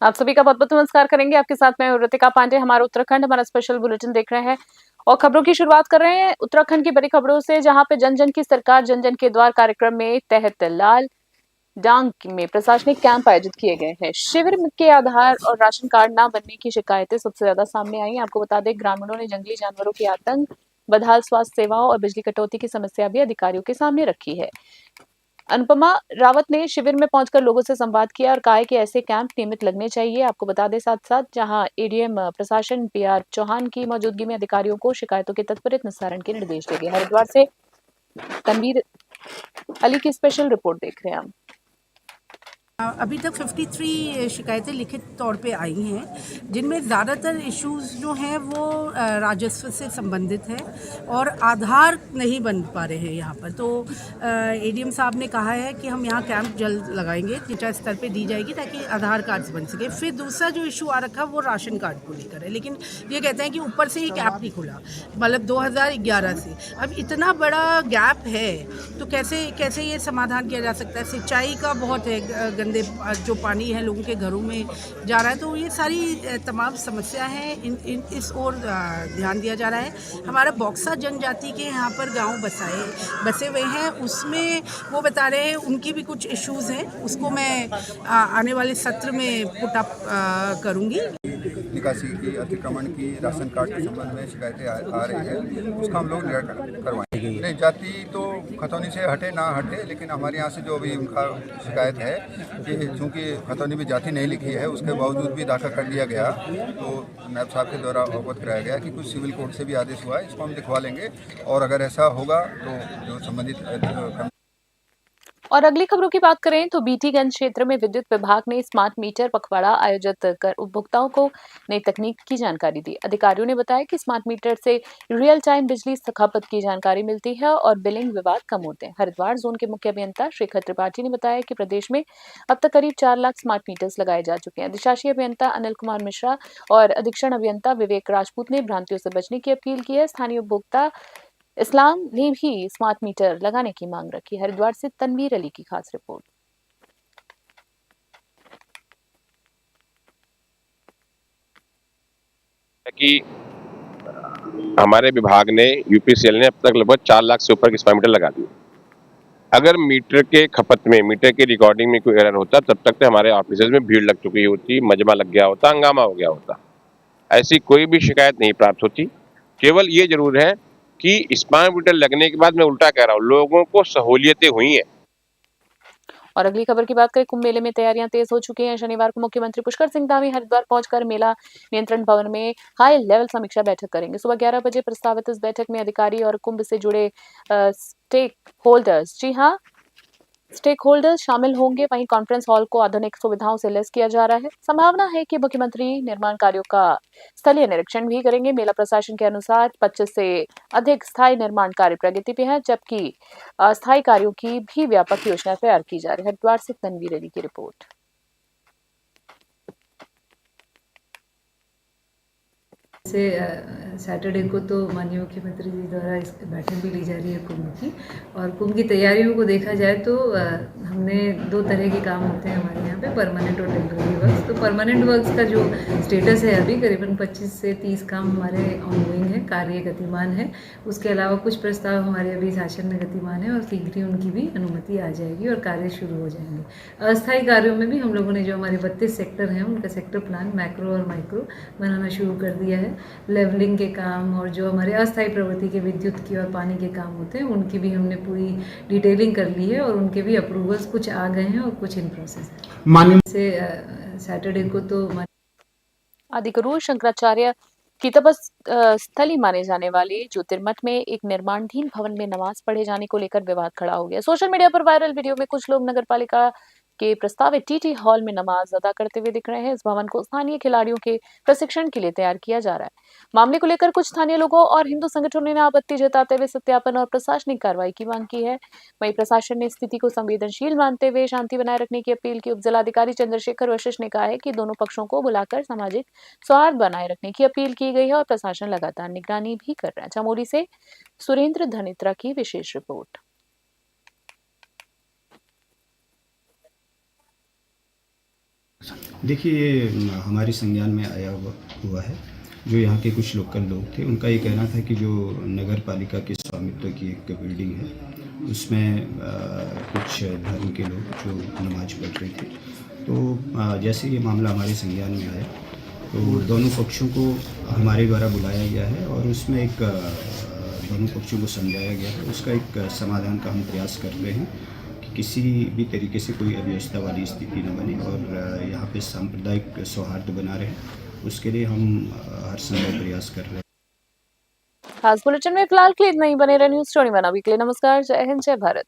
आप सभी का बहुत बहुत नमस्कार करेंगे। आपके साथ मैं ऋतिका पांडे। हमारा उत्तराखंड हमारा स्पेशल बुलेटिन देख रहे हैं और खबरों की शुरुआत कर रहे हैं उत्तराखंड की बड़ी खबरों से, जहां पे जन जन की सरकार जन जन के द्वार कार्यक्रम में तहत लाल डांग में प्रशासनिक कैंप आयोजित किए गए हैं। शिविर के आधार और राशन कार्ड न बनने की शिकायतें सबसे ज्यादा सामने आई। आपको बता दें, ग्रामीणों ने जंगली जानवरों के आतंक, बदहाल स्वास्थ्य सेवाओं और बिजली कटौती की समस्या भी अधिकारियों के सामने रखी है। अनुपमा रावत ने शिविर में पहुंचकर लोगों से संवाद किया और कहा कि ऐसे कैंप नियमित लगने चाहिए। आपको बता दें, साथ साथ जहां एडीएम प्रशासन पीआर चौहान की मौजूदगी में अधिकारियों को शिकायतों के त्वरित निस्तारण के निर्देश दिए गए। हरिद्वार से तनवीर अली की स्पेशल रिपोर्ट देख रहे हैं हम। अभी तक 53 शिकायतें लिखित तौर पे आई हैं, जिनमें ज़्यादातर इश्यूज़ जो हैं वो राजस्व से संबंधित है और आधार नहीं बन पा रहे हैं यहाँ पर। तो एडीएम साहब ने कहा है कि हम यहाँ कैंप जल्द लगाएंगे, निचला स्तर पे दी जाएगी ताकि आधार कार्ड बन सके। फिर दूसरा जो इशू आ रखा वो राशन कार्ड को लेकर है, लेकिन ये कहते हैं कि ऊपर से ही कैंप नहीं खुला, मतलब 2011 से। अब इतना बड़ा गैप है तो कैसे ये समाधान किया जा सकता है? सिंचाई का बहुत है, गंदे जो पानी है लोगों के घरों में जा रहा है, तो ये सारी तमाम समस्या हैं, इस ओर ध्यान दिया जा रहा है। हमारा बॉक्सा जनजाति के यहाँ पर गांव बसे हुए हैं, उसमें वो बता रहे हैं उनकी भी कुछ इश्यूज़ हैं, उसको मैं आने वाले सत्र में पुट अप करूँगी। निकासी की, अतिक्रमण की, राशन कार्ड के संबंध में शिकायतें आ रही है, उसका हम लोग निराकरण करवाएंगे। नहीं, जाति तो खतौनी से हटे ना हटे, लेकिन हमारे यहाँ से जो अभी उनका शिकायत है कि चूँकि खतौनी में जाति नहीं लिखी है, उसके बावजूद भी दाखिल कर दिया गया, तो नायब साहब के द्वारा अवगत कराया गया कि कुछ सिविल कोर्ट से भी आदेश हुआ है, इसको हम दिखवा लेंगे और अगर ऐसा होगा तो जो संबंधित। और अगली खबरों की बात करें तो बीटीगंज क्षेत्र में विद्युत विभाग ने स्मार्ट मीटर पखवाड़ा आयोजित कर उपभोक्ताओं को नई तकनीक की जानकारी दी। अधिकारियों ने बताया कि स्मार्ट मीटर से रियल टाइम बिजली खपत की जानकारी मिलती है और बिलिंग विवाद कम होते हैं। हरिद्वार जोन के मुख्य अभियंता शेखर त्रिपाठी ने बताया कि प्रदेश में अब तक करीब 4 लाख स्मार्ट मीटर्स लगाए जा चुके हैं। अधिशासी अभियंता अनिल कुमार मिश्रा और अधीक्षण अभियंता विवेक राजपूत ने भ्रांतियों से बचने की अपील की है। स्थानीय उपभोक्ता इस्लाम ने भी स्मार्ट मीटर लगाने की मांग रखी। हरिद्वार से तनवीर अली की खास रिपोर्ट। कि हमारे विभाग ने यूपीसीएल ने अब तक लगभग 4 लाख से ऊपर के स्मार्ट मीटर लगा दिए। अगर मीटर के खपत में, मीटर के रिकॉर्डिंग में कोई एरर होता, तब तक तो हमारे ऑफिस में भीड़ लग चुकी होती, मजमा लग गया होता, हंगामा हो गया होता। ऐसी कोई भी शिकायत नहीं प्राप्त होती। केवल ये जरूर है कि स्मार्ट मीटर लगने के बाद, मैं उल्टा कह रहा हूँ, लोगों को सहूलियतें हुई हैं। और अगली खबर की बात करें, कुंभ मेले में तैयारियां तेज हो चुकी हैं। शनिवार को मुख्यमंत्री पुष्कर सिंह धामी हरिद्वार पहुंचकर मेला नियंत्रण भवन में हाई लेवल समीक्षा बैठक करेंगे। सुबह 11 बजे प्रस्तावित इस बैठक में अधिकारी और कुंभ से जुड़े स्टेक होल्डर्स, जी हाँ, स्टेक होल्डर्स शामिल होंगे। वहीं कॉन्फ्रेंस हॉल को आधुनिक सुविधाओं से लैस किया जा रहा है। संभावना है कि मुख्यमंत्री निर्माण कार्यों का स्थलीय निरीक्षण भी करेंगे। मेला प्रशासन के अनुसार 25 से अधिक स्थायी निर्माण कार्य प्रगति पे है, जबकि अस्थायी कार्यों की भी व्यापक योजना तैयार की जा रही है। हरिद्वार से तनवीर अली की रिपोर्ट। से सैटरडे को तो माननीय मुख्यमंत्री जी द्वारा इस बैठक भी ली जा रही है कुंभ की। और कुंभ की तैयारियों को देखा जाए तो हमने 2 तरह के काम होते हैं हमारे यहाँ पे, परमानेंट और टेम्पररी वर्क्स। तो परमानेंट वर्क्स का जो स्टेटस है अभी करीबन 25 से 30 काम हमारे ऑनगोइंग है, कार्य गतिमान है। उसके अलावा कुछ प्रस्ताव हमारे अभी शासन में गतिमान है और शीघ्र ही उनकी भी अनुमति आ जाएगी और कार्य शुरू हो जाएंगे। अस्थायी कार्यों में भी हम लोगों ने जो हमारे 32 सेक्टर हैं उनका सेक्टर प्लान मैक्रो और माइक्रो बनाना शुरू कर दिया है। लेवलिंग के काम और जो हमारे अस्थायी प्रवृत्ति के विद्युत की और पानी के काम होते हैं उनकी भी हमने पूरी डिटेलिंग कर ली है और उनके भी अप्रूवल्स कुछ आ गए हैं और कुछ इन प्रोसेस है। माननीय से सैटरडे को तो आदिगुरु शंकराचार्य की तपस स्थली माने जाने वाले ज्योतिर्मठ में एक निर्माणाधीन भवन में नमाज पढ़े जाने को लेकर विवाद खड़ा हो गया। सोशल मीडिया पर वायरल वीडियो में कुछ लोग नगरपालिका के प्रस्तावित टीटी हॉल में नमाज अदा करते हुए दिख रहे हैं। इस भवन को स्थानीय खिलाड़ियों के प्रशिक्षण के लिए तैयार किया जा रहा है। मामले को लेकर कुछ स्थानीय लोगों और हिंदू संगठनों ने आपत्ति जताते हुए सत्यापन और प्रशासनिक कार्रवाई की मांग की है। वहीं प्रशासन ने स्थिति को संवेदनशील मानते हुए शांति बनाए रखने की अपील की। उपजिलाधिकारी चंद्रशेखर वशिष्ठ ने कहा है कि दोनों पक्षों को बुलाकर सामाजिक सौहार्द बनाए रखने की अपील की गई है और प्रशासन लगातार निगरानी भी कर रहा है। चमोली से सुरेंद्र धनित्रा की विशेष रिपोर्ट। देखिए ये हमारे संज्ञान में आया हुआ है। जो यहाँ के कुछ लोकल लोग थे उनका ये कहना था कि जो नगर पालिका के स्वामित्व की एक बिल्डिंग है उसमें कुछ धर्म के लोग जो नमाज पढ़ रहे थे, तो जैसे ये मामला हमारे संज्ञान में आया तो दोनों पक्षों को हमारे द्वारा बुलाया गया है और उसमें एक दोनों पक्षों को समझाया गया है। उसका एक समाधान का हम प्रयास कर रहे हैं कि किसी भी तरीके से कोई अव्यवस्था वाली स्थिति न बने और यहाँ पे सांप्रदायिक सौहार्द बना रहे, उसके लिए हम हर संभव प्रयास कर रहे हैं। खास बुलेटिन में फिलहाल के लिए इतना ही। बने रहे न्यूज़ 21 वीकली। नमस्कार, जय हिंद, जय भारत।